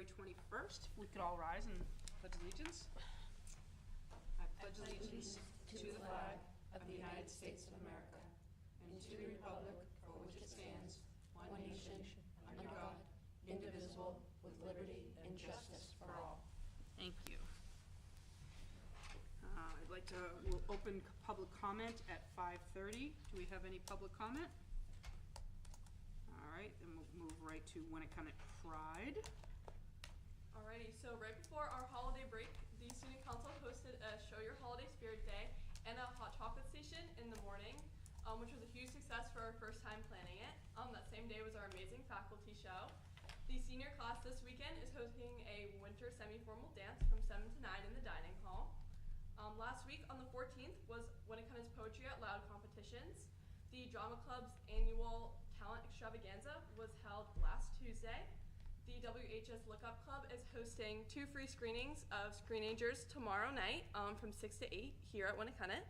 January 21st. If we could all rise and pledge allegiance. I pledge allegiance to the flag of the United States of America and to the republic for which it stands, one nation, under God, indivisible, with liberty and justice for all. Thank you. I'd like to, we'll open public comment at 5:30. Do we have any public comment? All right, then we'll move right to Winnacunnet Pride. Alrighty, so right before our holiday break, the Student Council hosted a Show Your Holiday Spirit Day and a hot chocolate station in the morning, which was a huge success for our first time planning it. That same day was our amazing faculty show. The senior class this weekend is hosting a winter semi-formal dance from 7 to 9 in the dining hall. Last week on the 14th was Winnacunnet's Poetry Out Loud competitions. The Drama Club's annual talent extravaganza was held last Tuesday. The WHS Lookup Club is hosting 2 free screenings of Screenagers tomorrow night from 6 to 8 here at Winnacunnet.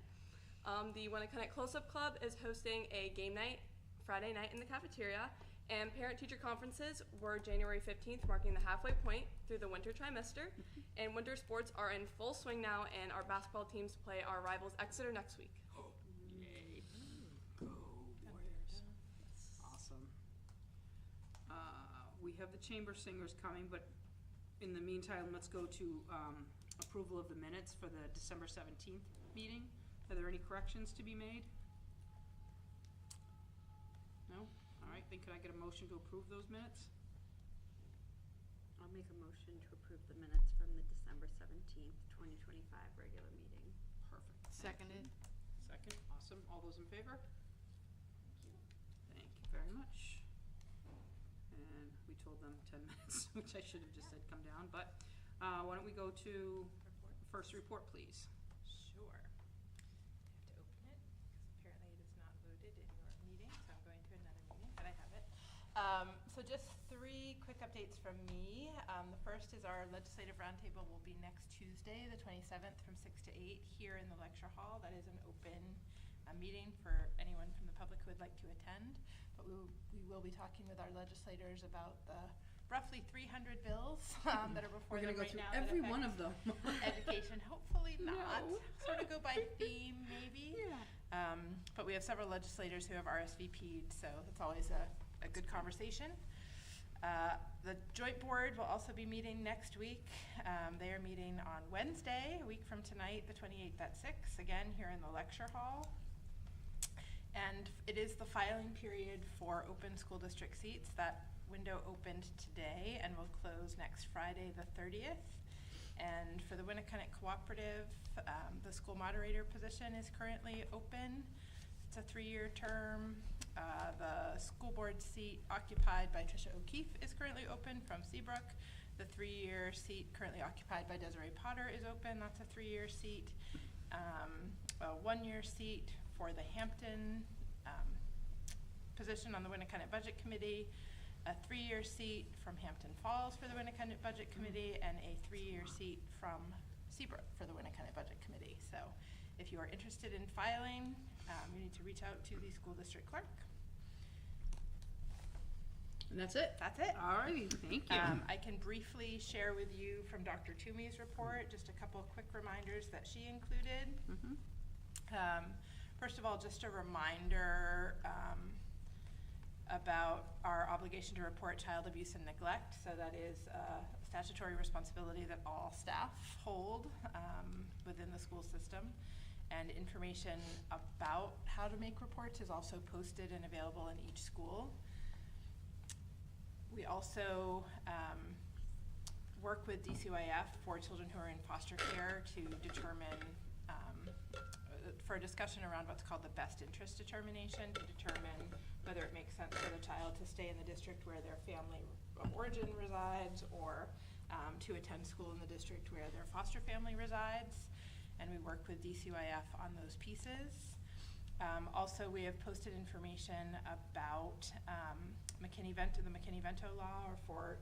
The Winnacunnet Close-Up Club is hosting a game night Friday night in the cafeteria, and parent-teacher conferences were January 15th, marking the halfway point through the winter trimester. And winter sports are in full swing now, and our basketball teams play our rivals Exeter next week. Yay. Go Warriors. Awesome. We have the chamber singers coming, but in the meantime, let's go to approval of the minutes for the December 17th meeting. Are there any corrections to be made? No? All right, then could I get a motion to approve those minutes? I'll make a motion to approve the minutes from the December 17th, 2025 regular meeting. Perfect. Seconded. Second, awesome. All those in favor? Thank you very much. And we told them 10 minutes, which I should have just said come down, but why don't we go to first report, please? Sure. I have to open it because apparently it is not loaded in your meeting, so I'm going to another meeting, but I have it. So just 3 quick updates from me. The first is our legislative roundtable will be next Tuesday, the 27th, from 6 to 8 here in the lecture hall. That is an open meeting for anyone from the public who would like to attend. But we will be talking with our legislators about the roughly 300 bills that are before them right now. We're going to go through every one of them. Education, hopefully not. No. Sort of go by theme, maybe. Yeah. But we have several legislators who have RSVP'd, so it's always a good conversation. The joint board will also be meeting next week. They are meeting on Wednesday, a week from tonight, the 28th at 6, again here in the lecture hall. And it is the filing period for open school district seats. That window opened today and will close next Friday, the 30th. And for the Winnacunnet Cooperative, the school moderator position is currently open. It's a 3-year term. The school board seat occupied by Tricia O'Keefe is currently open from Seabrook. The 3-year seat currently occupied by Desiree Potter is open. That's a 3-year seat. A 1-year seat for the Hampton position on the Winnacunnet Budget Committee, a 3-year seat from Hampton Falls for the Winnacunnet Budget Committee, and a 3-year seat from Seabrook for the Winnacunnet Budget Committee. So if you are interested in filing, you need to reach out to the school district clerk. And that's it? That's it. All righty, thank you. I can briefly share with you from Dr. Toomey's report just a couple of quick reminders that she included. First of all, just a reminder about our obligation to report child abuse and neglect. So that is a statutory responsibility that all staff hold within the school system. And information about how to make reports is also posted and available in each school. We also work with DCYF for children who are in foster care to determine, for a discussion around what's called the best interest determination, to determine whether it makes sense for the child to stay in the district where their family of origin resides, or to attend school in the district where their foster family resides. And we work with DCYF on those pieces. Also, we have posted information about the McKinney-Vento law, or for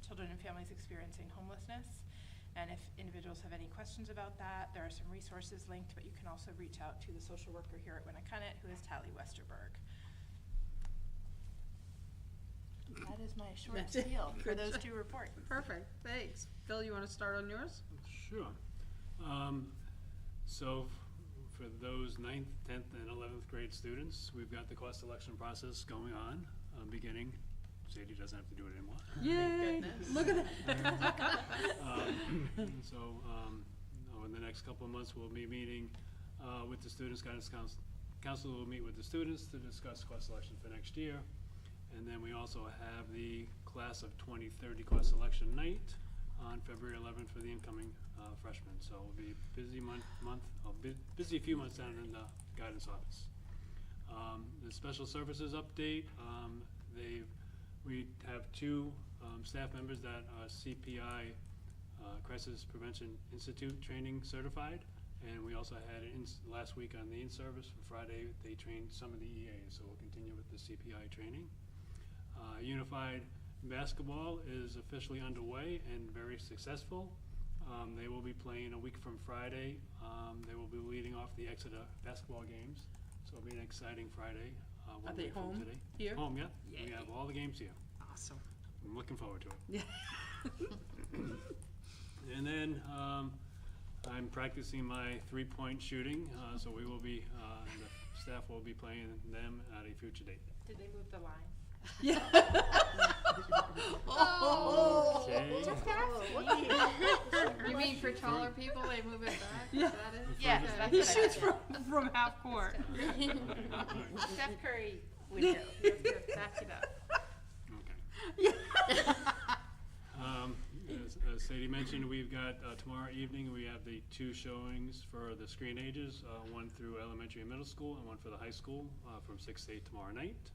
children and families experiencing homelessness. And if individuals have any questions about that, there are some resources linked, but you can also reach out to the social worker here at Winnacunnet, who is Tally Westerberg. That is my short That's it. spiel for Good those job. two reports. Perfect, thanks. Phil, you want to start on yours? Sure. So for those 9th, 10th, and 11th grade students, we've got the course selection process going on, beginning. Sadie doesn't have to do it anymore. Yay! Look at that. Over the next couple of months, we'll be meeting with the students. Guidance Council will meet with the students to discuss course selection for next year. And then we also have the class of 2030 course selection night on February 11th for the incoming freshmen. So it'll be a busy busy few months down in the guidance office. The special services update, we have 2 staff members that are CPI, Crisis Prevention Institute training certified. And we also had last week on the in-service for Friday, they trained some of the EAs, so we'll continue with the CPI training. Unified basketball is officially underway and very successful. They will be playing a week from Friday. They will be leading off the Exeter basketball games, so it'll be an exciting Friday. Are they week from home today. here? Home, yeah. Yay. We have all the games here. Awesome. I'm looking forward to it. Yeah. And then I'm practicing my 3-point shooting, so we will be, the staff will be playing them at a future date. Did they move the line? Yeah. Okay. You mean for taller people, they move it back? Yeah. Is that it? Yes, Okay. that's He what I shoots meant. from half court. Steph Curry window. You have to back it up. Okay. As Sadie mentioned, we've got tomorrow evening, we have the 2 showings for the screen ages, one through elementary and middle school and one for the high school from 6 to 8 tomorrow night.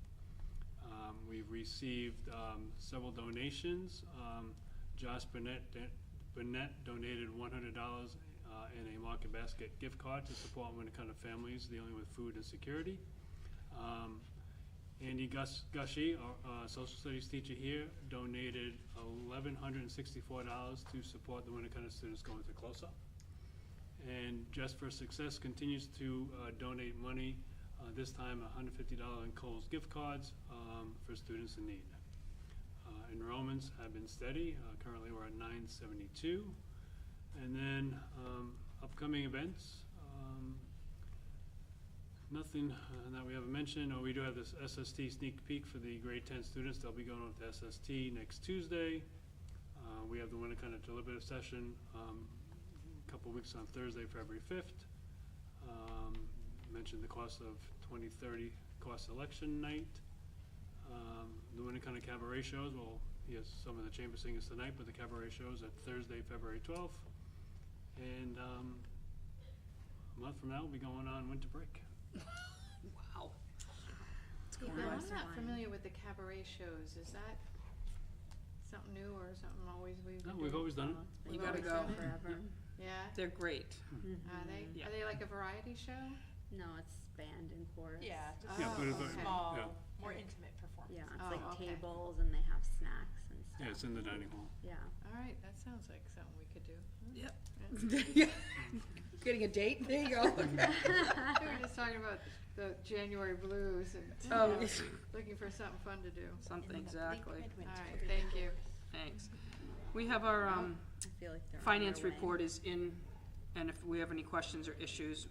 We've received several donations. Josh Burnett donated $100 in a Market Basket gift card to support Winnacunnet families dealing with food insecurity. Andy Gushy, our social studies teacher here, donated $1,164 to support the Winnacunnet students going to close-up. And Just for Success continues to donate money, this time $150 in Kohl's gift cards for students in need. Enrollments have been steady. Currently we're at 972. And then upcoming events. Nothing that we haven't mentioned. We do have this SST sneak peek for the grade 10 students. They'll be going on to SST next Tuesday. We have the Winnacunnet deliberative session a couple weeks on Thursday, February 5th. Mentioned the cost of 2030 cost selection night. The Winnacunnet cabaret shows, well, yes, some of the chamber singers tonight, but the cabaret shows at Thursday, February 12th. And a month from now, we'll be going on winter break. Wow. Yeah, I'm not familiar with the cabaret shows. Is that something new or something always we've been No, doing? we've always done it. You We've gotta always go. done it? Forever. Yeah? They're great. Are they? Yeah. Are they like a variety show? No, it's band and chorus. Yeah, just Yeah, but it's okay. small, yeah. more intimate performance. Yeah, it's Oh, like okay. tables and they have snacks and stuff. Yeah, it's in the dining hall. Yeah. All right, that sounds like something we could do. Yep. Getting a date? There you go. We were just talking about the January blues and Oh, you know, looking for something fun to do. Something, In the exactly. bleak midwinter. All right, thank you. Thanks. We have our I feel like they're on finance their way. report is in, and if we have any questions or issues,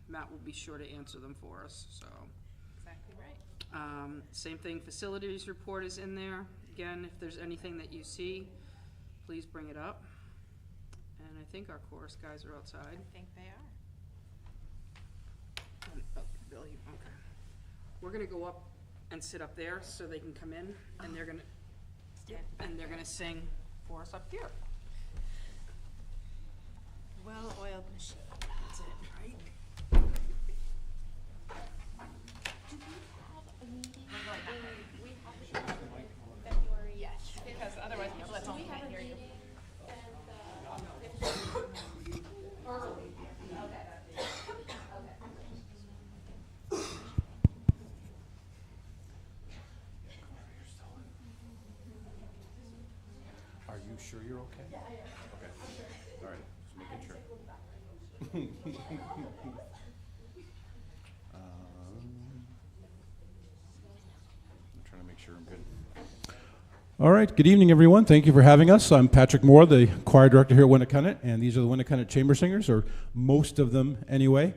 Matt will be sure to answer them for us, so. Exactly right. Same thing, facilities report is in there. Again, if there's anything that you see, please bring it up. And I think our chorus guys are outside. I think they are. Oh, Billy, okay. We're gonna go up and sit up there so they can come in, and they're gonna, and they're gonna sing for us up here. Well-oiled machine. That's it, right? February, yes, because otherwise people at home can't hear you. Are you sure you're okay? Yeah, I am. Okay, all right, just making sure. I'm trying to make sure I'm good. All right, good evening, everyone. Thank you for having us. I'm Patrick Moore, the choir director here at Winnacunnet, and these are the Winnacunnet Chamber Singers, or most of them anyway.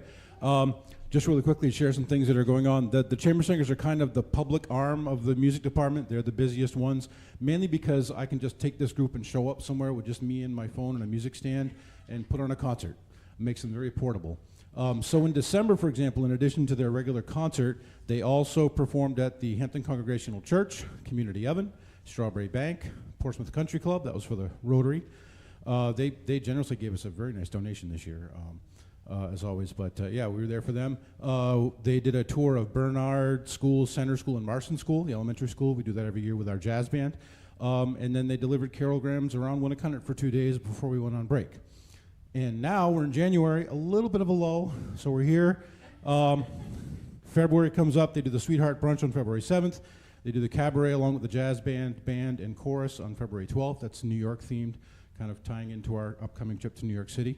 Just really quickly share some things that are going on. The Chamber Singers are kind of the public arm of the music department. They're the busiest ones, mainly because I can just take this group and show up somewhere with just me and my phone and a music stand and put on a concert. It makes them very portable. So in December, for example, in addition to their regular concert, they also performed at the Hampton Congregational Church, Community Oven, Strawberry Bank, Portsmouth Country Club, that was for the Rotary. They generously gave us a very nice donation this year, as always, but yeah, we were there for them. They did a tour of Bernard School, Center School, and Marston School, the elementary school. We do that every year with our jazz band. And then they delivered carograms around Winnacunnet for 2 days before we went on break. And now we're in January, a little bit of a lull, so we're here. February comes up, they do the Sweetheart Brunch on February 7th. They do the cabaret along with the jazz band, and chorus on February 12th. That's New York themed, kind of tying into our upcoming trip to New York City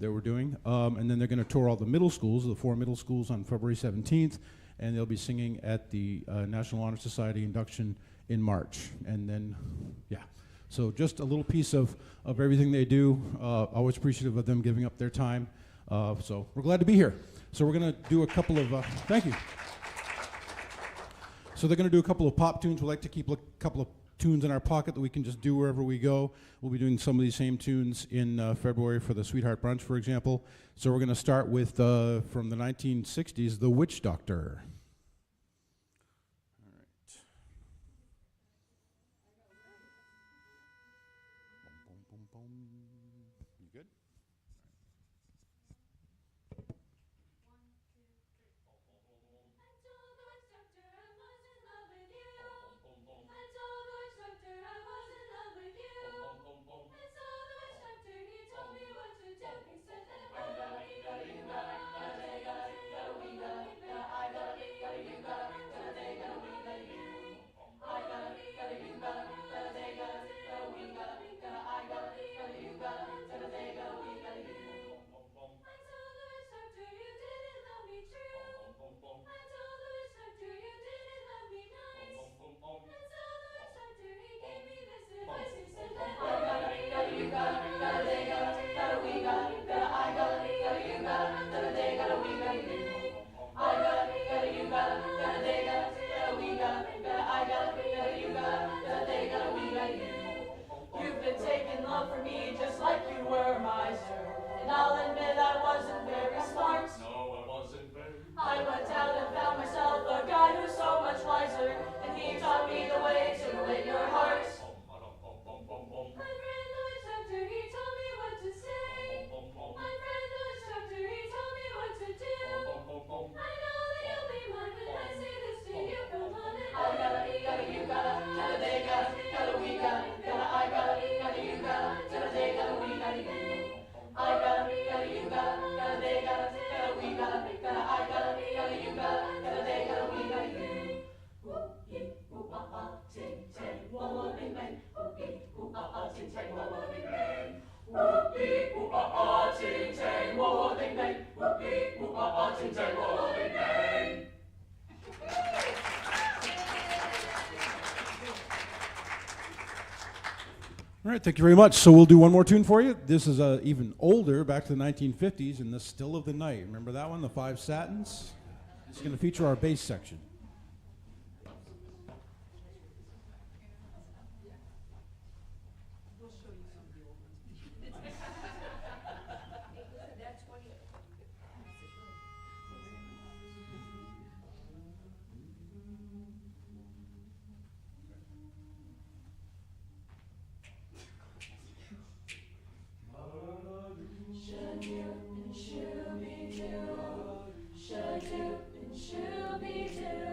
that we're doing. And then they're going to tour all the middle schools, the 4 middle schools on February 17th, and they'll be singing at the National Honor Society induction in March. And then, yeah. So just a little piece of everything they do. Always appreciative of them giving up their time. So we're glad to be here. So we're going to do a couple of, thank you. So they're going to do a couple of pop tunes. We like to keep a couple of tunes in our pocket that we can just do wherever we go. We'll be doing some of these same tunes in February for the Sweetheart Brunch, for example. So we're going to start with, from the 1960s, The Witch Doctor. All right. Boom, boom, boom, boom. You good? You've been taking love from me just like you were a miser. And I'll admit I wasn't very smart. No, I wasn't very. I went out and found myself a guy who's so much wiser. And he taught me the way to win your heart. My friend the witch doctor, he told me what to say. My friend the witch doctor, he told me what to do. I know that you'll be mine when I say this to you. Come on and I gotta, you gotta, they gotta, we gotta, I gotta, you gotta, they gotta, we gotta, I gotta, you gotta, they gotta, we gotta, I gotta, you gotta, they gotta, we gotta, ooh, ah, ah, ting, ting, wah, wah, bing, bang. Ooh, ah, ah, ting, ting, wah, wah, bing, bang. Ooh, ah, ah, ting, ting, wah, wah, bing, bang. Ooh, ah, ah, ting, ting, wah, wah, bing, bang. All right, thank you very much. So we'll do one more tune for you. This is even older, back to the 1950s, in The Still of the Night. Remember that one, the 5 Satins? It's going to feature our bass section. Shoo-be-doo,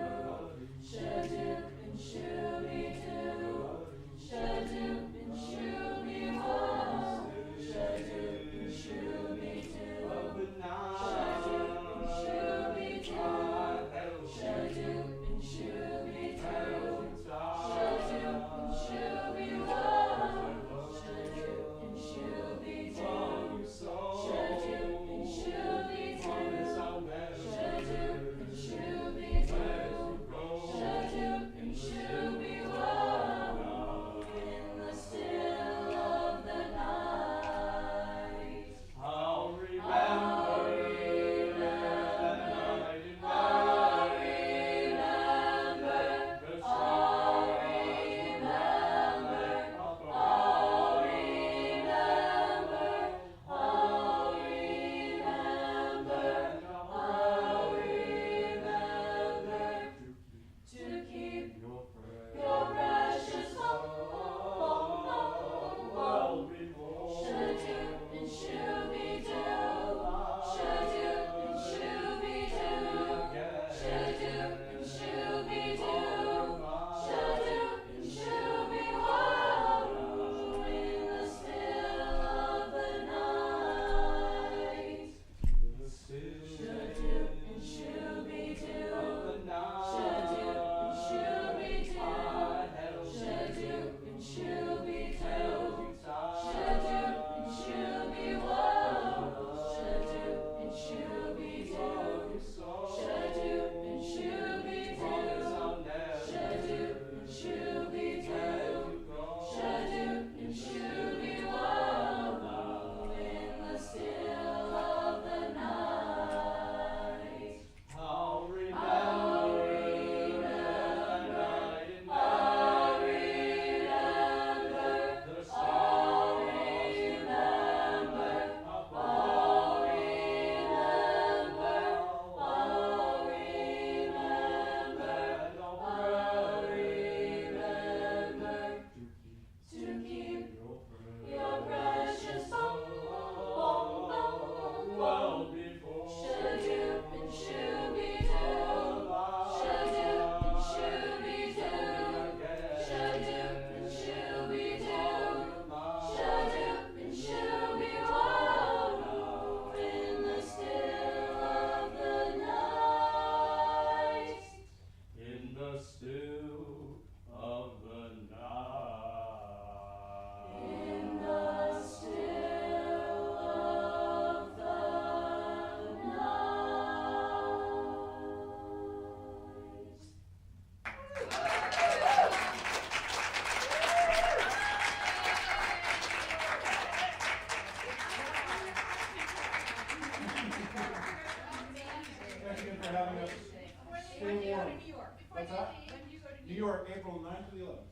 York, April 9th to the 11th.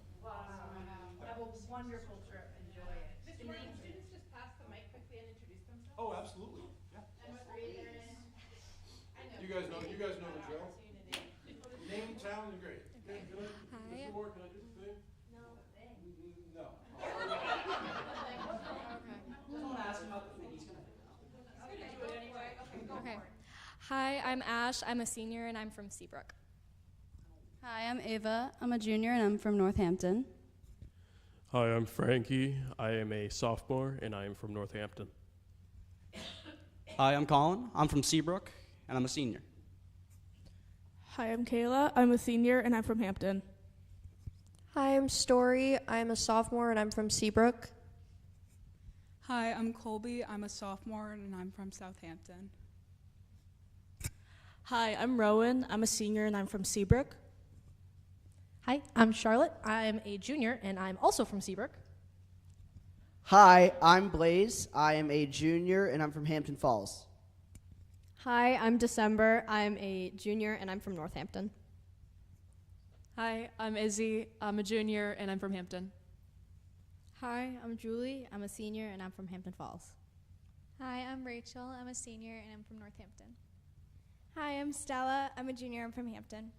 Have a wonderful trip. Enjoy it. Mr. Martin, can students just pass the mic quickly and introduce themselves? Oh, absolutely. Yeah. And what grade they're in? I know. You guys know the drill. Name, town, and grade. Okay, can I, Hi. Mr. Moore, can I do the thing? No. No. Don't ask him about the thing. He's gonna do it anyway. Okay, go Okay. for it. Hi, I'm Ash. I'm a senior and I'm from Seabrook. Hi, I'm Ava. I'm a junior and I'm from Northampton. Hi, I'm Frankie. I am a sophomore and I am from Northampton. Hi, I'm Colin. I'm from Seabrook, and I'm a senior. Hi, I'm Kayla. I'm a senior and I'm from Hampton. Hi, I'm Story. I'm a sophomore and I'm from Seabrook. Hi, I'm Colby. I'm a sophomore and I'm from Southampton. Hi, I'm Rowan. I'm a senior and I'm from Seabrook. Hi, I'm Charlotte. I'm a junior and I'm also from Seabrook. Hi, I'm Blaze. I am a junior, and I'm from Hampton Falls. Hi, I'm December. I'm a junior and I'm from Northampton. Hi, I'm Izzy. I'm a junior and I'm from Hampton. Hi, I'm Julie. I'm a senior and I'm from Hampton Falls. Hi, I'm Rachel. I'm a senior and I'm from Northampton. Hi, I'm Stella. I'm a junior. I'm from Hampton.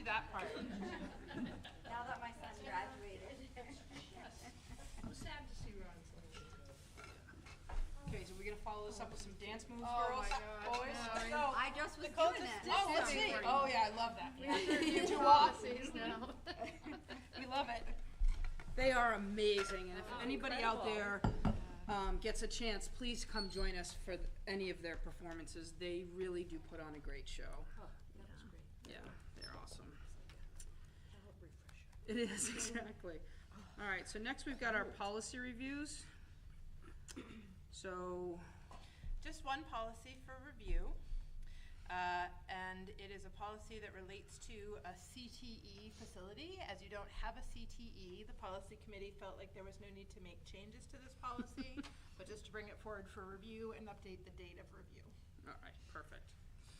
That part. Now that my son graduated. I'm sad to see Ron's leaving. Okay, so we're gonna follow this up with some dance moves, Oh girls, my God, boys. no. So, I just was Nicole doing just it. did oh, let's something see. for you. Oh yeah, I love that. You two two off. now. We love it. They are amazing, and if anybody out there gets a chance, please come join us for any of their performances. They really do put on a great show. Oh, that was great. Yeah, they're awesome. It is, exactly. All right, so next we've got our policy reviews. So, Just one policy for review, and it is a policy that relates to a CTE facility. As you don't have a CTE, the policy committee felt like there was no need to make changes to this policy, but just to bring it forward for review and update the date of review. all right, perfect.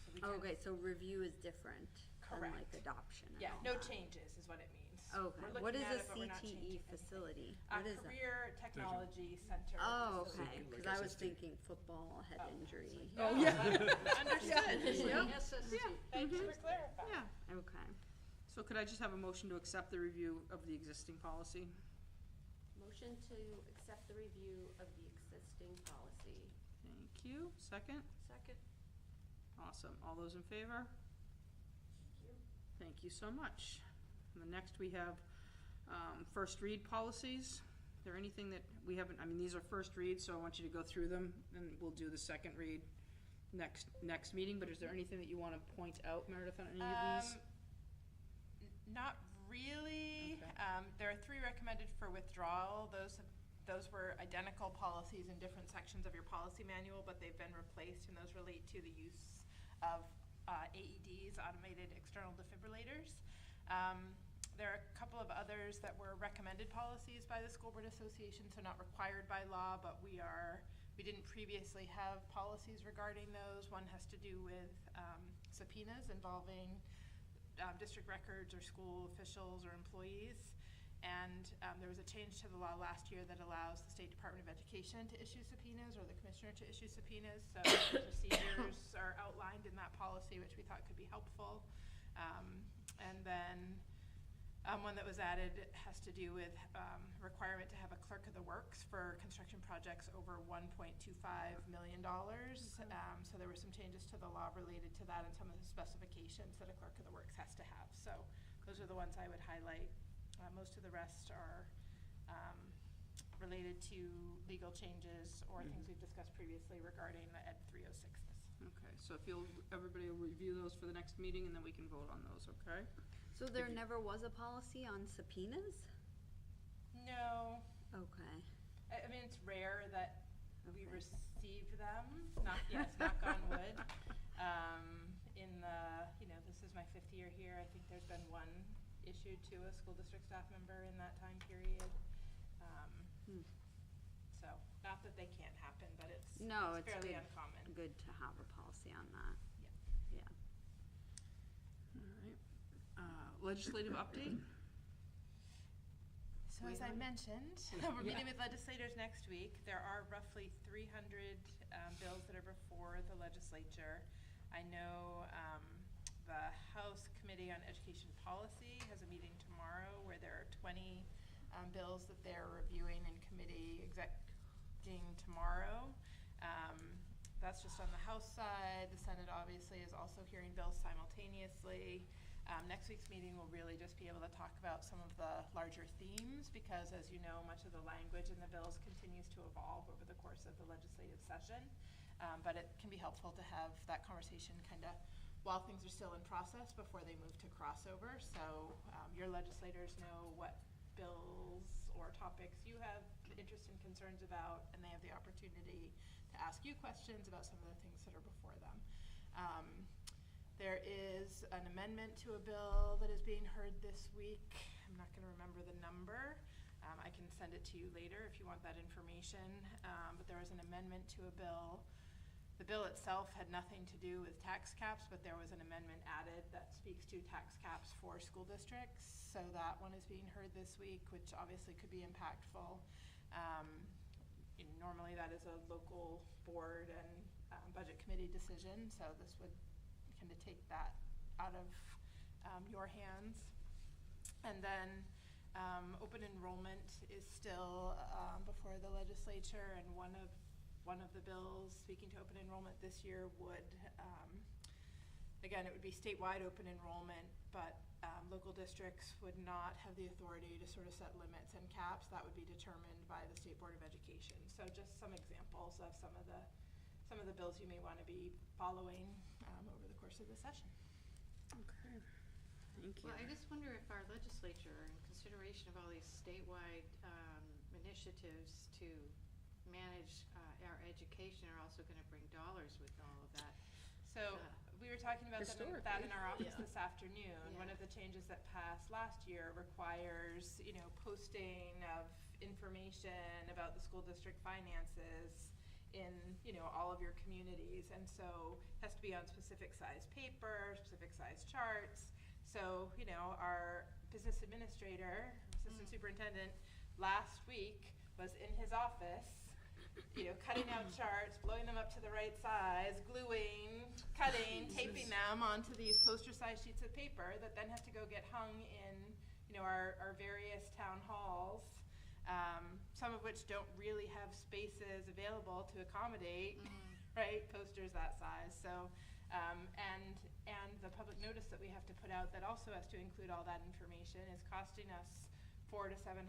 So we can- Okay, so review is different than like Correct. adoption. And Yeah, all no that. changes is what it means. Okay, We're what looking is at a it, but we're not changing CTE anything. facility? A What is that? Career Technology Center. Oh, facility. okay, because I was thinking football head injury. Oh, yeah. Understood. Yeah. SST. Thank you for clarifying. Yeah. Okay. So could I just have a motion to accept the review of the existing policy? Motion to accept the review of the existing policy. Thank you. Second? Second. Awesome. All those in favor? Thank you so much. And the next we have first read policies. Is there anything that we haven't, I mean, these are first reads, so I want you to go through them, and we'll do the second read next meeting, but is there anything that you want to point out, Meredith, on any of these? Not really. Okay. There are 3 recommended for withdrawal. Those were identical policies in different sections of your policy manual, but they've been replaced, and those relate to the use of AEDs, automated external defibrillators. There are a couple of others that were recommended policies by the School Board Association, so not required by law, but we didn't previously have policies regarding those. One has to do with subpoenas involving district records or school officials or employees. And there was a change to the law last year that allows the State Department of Education to issue subpoenas or the commissioner to issue subpoenas. So the procedures are outlined in that policy, which we thought could be helpful. And then one that was added has to do with requirement to have a clerk of the works for construction projects over $1.25 million. So there were some changes to the law related to that and some of the specifications that a clerk of the works has to have. So those are the ones I would highlight. Most of the rest are related to legal changes or things we've discussed previously regarding the Ed 306s. Okay, so if everybody will review those for the next meeting, and then we can vote on those, okay? So there never was a policy on subpoenas? No. Okay. I mean, it's rare that we Okay. receive them, knock on wood. In the, this is my 5th year here, I think there's been one issued to a school district staff member in that time period. So, not that they can't happen, but it's fairly uncommon. Good to have a policy on that. Yeah. All right. Legislative update? So as I mentioned, we're meeting with legislators next week. There are roughly 300 bills that are before the legislature. I know the House Committee on Education Policy has a meeting tomorrow where there are 20 bills that they're reviewing in committee execing tomorrow. That's just on the House side. The Senate obviously is also hearing bills simultaneously. Next week's meeting will really just be able to talk about some of the larger themes because, as you know, much of the language in the bills continues to evolve over the course of the legislative session. But it can be helpful to have that conversation kind of while things are still in process before they move to crossover. So your legislators know what bills or topics you have interest and concerns about, and they have the opportunity to ask you questions about some of the things that are before them. There is an amendment to a bill that is being heard this week. I'm not going to remember the number. I can send it to you later if you want that information. But there was an amendment to a bill. The bill itself had nothing to do with tax caps, but there was an amendment added that speaks to tax caps for school districts. So that one is being heard this week, which obviously could be impactful. Normally that is a local board and budget committee decision, so this would kind of take that out of your hands. And then open enrollment is still before the legislature, and one of the bills speaking to open enrollment this year would, again, it would be statewide open enrollment, but local districts would not have the authority to sort of set limits and caps. That would be determined by the State Board of Education. So just some examples of some of the bills you may want to be following over the course of the session. Okay, thank you. Well, I just wonder if our legislature, in consideration of all these statewide initiatives to manage our education, are also going to bring dollars with all of that. So we were talking about that in our office this afternoon. Yeah. One of the changes that passed last year requires, posting of information about the school district finances in, all of your communities. And so it has to be on specific size paper, specific size charts. So, our business administrator, assistant superintendent, last week was in his office, cutting out charts, blowing them up to the right size, gluing, cutting, taping them onto these poster-sized sheets of paper that then have to go get hung in, our various town halls, some of which don't really have spaces available to accommodate, right, posters that size. So, and the public notice that we have to put out that also has to include all that information is costing us $400 to $700.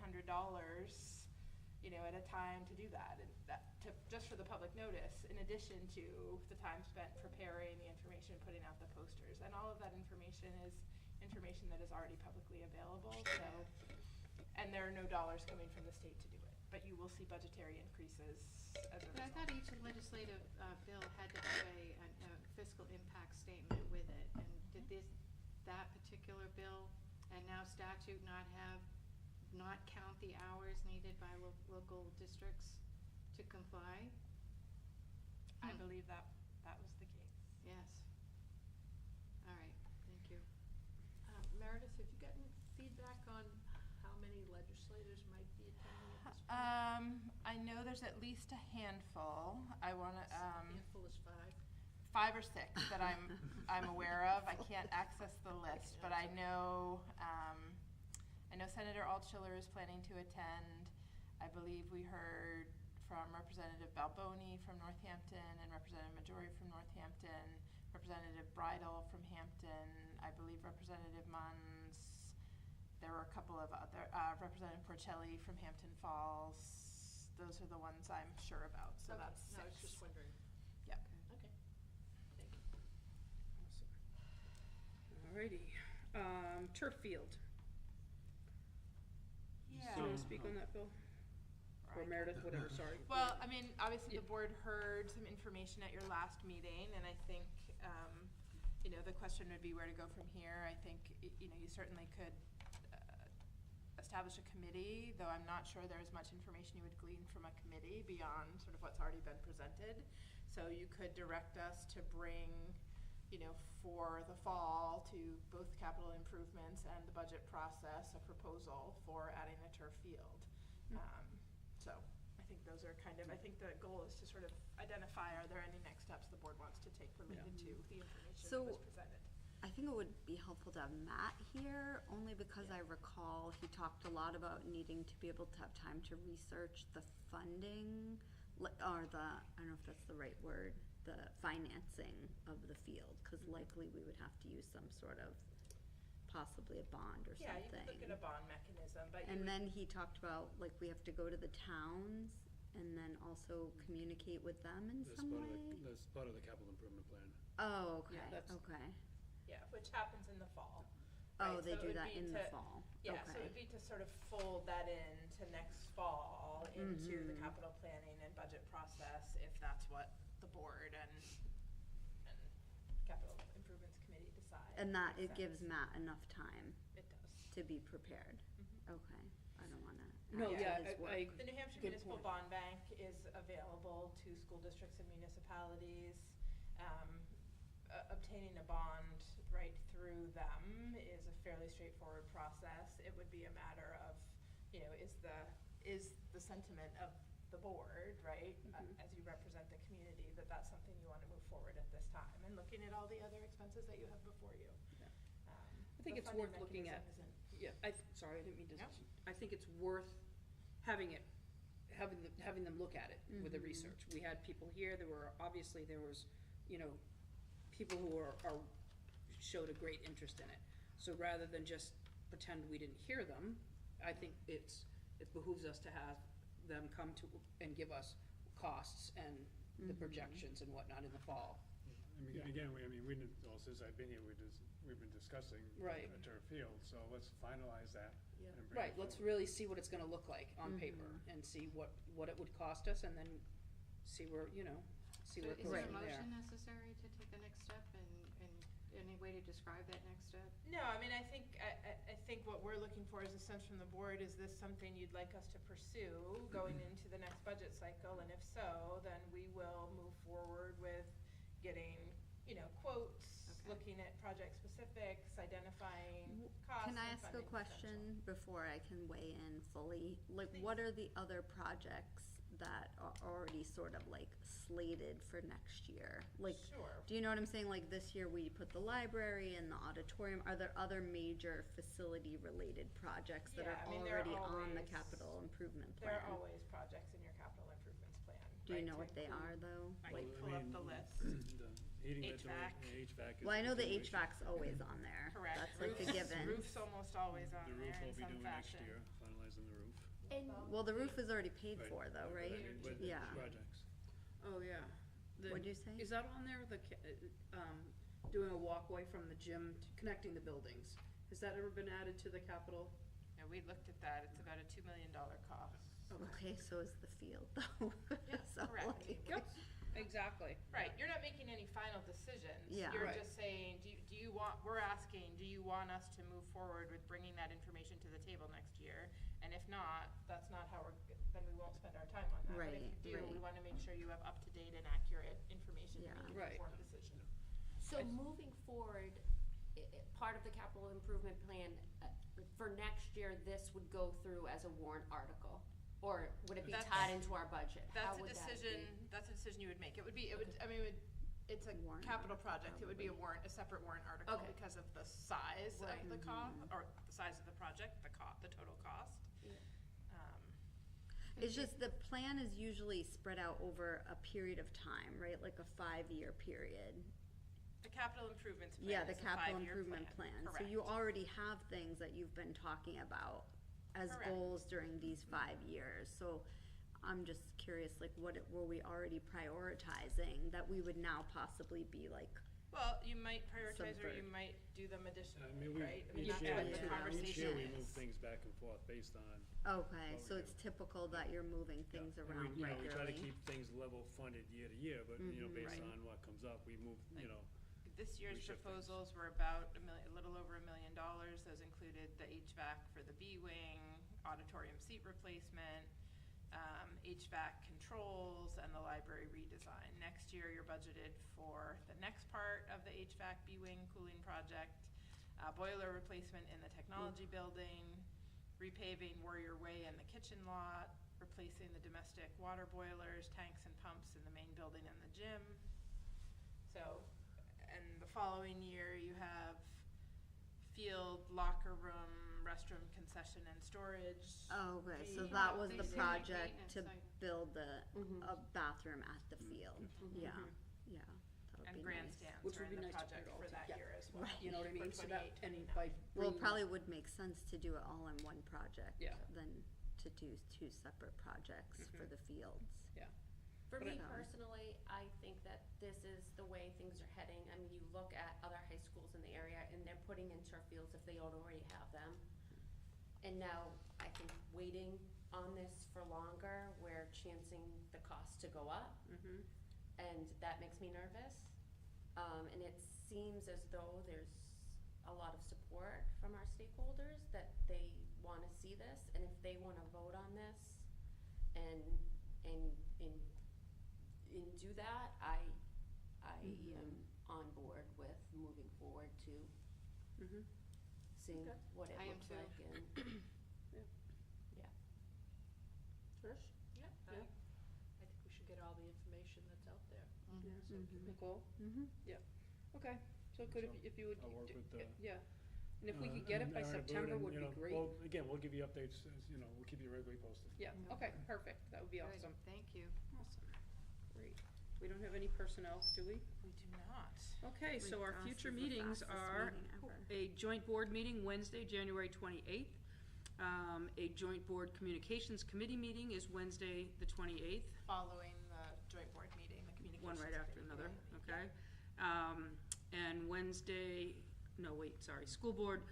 At a time to do that, and just for the public notice, in addition to the time spent preparing the information, putting out the posters, and all of that information is information that is already publicly available. So, and there are no dollars coming from the state to do it, but you will see budgetary increases as a result. But I thought each legislative bill had to have a fiscal impact statement with it, and did that particular bill and now statute not count the hours needed by local districts to comply? I believe that was the case. Yes. All right, thank you. Meredith, have you gotten feedback on how many legislators might be attending at this point? I know there's at least a handful. I want to. Handful is 5. 5 or 6 that I'm aware of. I can't access the list, but I know Senator Altschiller is planning to attend. I believe we heard from Representative Balboni from Northampton and Representative Majori from Northampton, Representative Bridle from Hampton, I believe Representative Munns. There were a couple of other, Representative Porcelli from Hampton Falls. Those are the ones I'm sure about. So Okay. that's 6. No, I was just wondering. Yep. Okay. Alrighty, turf field. Yeah. Do you wanna speak on that, Bill? Or Meredith, whatever, sorry. Well, I mean, obviously the board heard some information at your last meeting, and I think, you know, the question would be where to go from here. I think, you know, you certainly could establish a committee, though I'm not sure there's much information you would glean from a committee beyond sort of what's already been presented. So you could direct us to bring, you know, for the fall to both capital improvements and the budget process, a proposal for adding a turf field. So I think those are kind of, I think the goal is to sort of identify, are there any next steps the board wants to take related to the information that was presented? I think it would be helpful to have Matt here, only because I recall he talked a lot about needing to be able to have time to research the funding, or the, I don't know if that's the right word, the financing of the field, because likely we would have to use some sort of, possibly a bond or something. Yeah, you could look at a bond mechanism, but And then he talked about, like, we have to go to the towns and then also communicate with them in some way? That's part of the capital improvement plan. Oh, okay, Yeah, okay. Yeah, which happens in the fall. Oh, right? they So do it would that be in the to- fall. Yeah, so Okay. it'd be to sort of fold that into next fall, into the Mhm. capital planning and budget process, if that's what the board and capital improvements committee decide. And that, makes it gives sense. Matt enough time It does. to be prepared. Mhm. Okay, I don't wanna No, add to yeah, his work. The New Hampshire Good Municipal point. Bond Bank is available to school districts and municipalities. Obtaining a bond right through them is a fairly straightforward process. It would be a matter of, you know, is the sentiment of the board, right, as you represent the community, that that's something you want to move forward at this time, and looking at all the other expenses that you have before you. I think The it's funding worth looking at, mechanism isn't- sorry, I didn't mean to, No. I think it's worth having them look at it with the research. We had people here, there was, you know, people who showed a great interest in it. So rather than just pretend we didn't hear them, I think it behooves us to have them come to and give us costs and the projections and whatnot in the fall. I mean, again, since I've been here, we've been discussing Right. a turf field, so let's finalize that. Yeah. and bring it Right, let's forward. really see what it's gonna look like on paper and see what it would cost us, and then see where, you know, see So where it is goes there a from there. motion necessary to take the next step, and any way to describe that next step? No, I mean, I think what we're looking for is a sense from the board, is this something you'd like us to pursue going into the next budget cycle? And if so, then we will move forward with getting, you know, quotes, looking at project specifics, identifying costs Can I and ask a funding question before I can weigh in fully? Like, what are the other projects that are already sort of like slated for next year? Like, Sure. do you know what I'm saying? Like, this year we put the library and the auditorium. Are there other major facility-related projects that Yeah, are I mean, there are already on the always- capital improvement plan? There are always projects in your capital improvements plan. Do you right, know to what they include. are, though? I Like, can pull up the list. The heating, HVAC. HVAC is. well, I know the continuation. HVAC's always on there. Correct. That's like a Roofs- given. Roof's almost always on The there roof in we'll be some doing next fashion. year, finalizing the roof. Well, the roof is already paid Right. for, though, right? But Yeah. projects. Oh, yeah. What'd you say? Is that on there, doing a walkway from the gym, connecting the buildings? Has that ever been added to the capital? Yeah, we looked at that. It's about a $2 million cost. Okay, so is the field, though. So, correct. like- Yep, exactly. Right, you're not making any final decisions. Yeah. You're Right. just saying, we're asking, do you want us to move forward with bringing that information to the table next year? And if not, that's not how then we won't spend our time on that. But if Right, you do, we right. wanna make sure you have up-to-date and accurate information to Yeah. make an Right. informed decision. So moving forward, part of the capital improvement plan, for next year, this would go through as a warrant article? Or would it be That's- tied into our budget? How That's a would that decision, you would make. It's a Warrant capital article, project. It would be a separate warrant article Okay. because of the size Right. of the cost, or the size of the project, the total cost. It's just the plan is usually spread out over a period of time, right? Like a 5-year period. The capital improvements plan Yeah, the is a capital 5-year improvement plan. So Correct. you already have things that you've been talking about as Correct. goals during these 5 years. So I'm just curious, like, what were we already prioritizing that we would now possibly be like Well, you might prioritize or you Subvert. might do them additionally, I mean, right? I mean, each that's year, what the each year conversation we is. move things back and forth based on, Okay, What so we it's typical that you're moving things and around we, regularly. we try to keep things level funded year to year, but, based Right. on what comes up, we move, This year's we shift things. proposals were about a little over $1 million. Those included the HVAC for the B wing, auditorium seat replacement, HVAC controls, and the library redesign. Next year, you're budgeted for the next part of the HVAC B wing cooling project, boiler replacement in the technology building, repaving Warrior Way in the kitchen lot, replacing the domestic water boilers, tanks and pumps in the main building and the gym. So, and the following year, you have field, locker room, restroom, concession, and storage. Oh, okay, so fee. that was the Basic project to maintenance, build a bathroom at the field. Yeah, yeah, that And would be nice. grandstands Which are would in be the nice to put project it all for that together. year as well. You know what I mean? For So that, 28, and 29. by Well, it bringing probably would make sense to do it all in one project Yeah. than to do two separate projects for the fields. Yeah. For But me I- personally, I think that this is the way things are heading. I mean, you look at other high schools in the area and they're putting in turf fields if they don't already have them. And now, I think waiting on this for longer, we're chancing the cost to go up. And that makes me nervous. And it seems as though there's a lot of support from our stakeholders that they wanna see this, and if they wanna vote on this and do that, I am on board with moving forward to seeing Okay. what it I am looks too. like and, yeah. Trish? Yeah, I think we should get all the information that's out there. Nicole? Yeah. Okay, so good if you would. I'll work with the- Yeah. And if we could get it by September would be great. Well, again, we'll give you updates, we'll keep you regularly posted. Yeah, okay, perfect. That would be Good, awesome. thank you. Awesome. Great. We don't have any personnel, do we? We do not. Okay, so our Fast future is the meetings fastest are meeting ever. a joint board meeting Wednesday, January 28th. A joint board communications committee meeting is Wednesday, the 28th. Following the joint board meeting, the communications. One right after committee another, meeting. okay? And Wednesday, school board,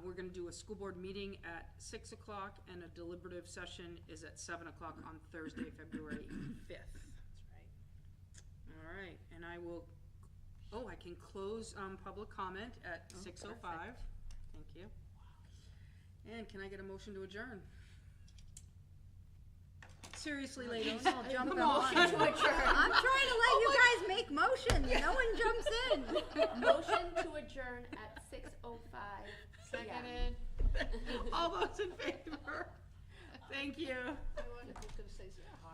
we're gonna do a school board meeting at 6 o'clock and a deliberative session is at 7 o'clock on Thursday, February 5th. That's right. All right, and I can close, public comment at 6:05. Thank you. And can I get a motion to adjourn? Seriously, ladies, Don't all jump come at on. once. I'm trying to let you guys make motions, no one jumps in. Motion to adjourn at 6:05 p.m. Seconded. All those in favor? Thank you. You're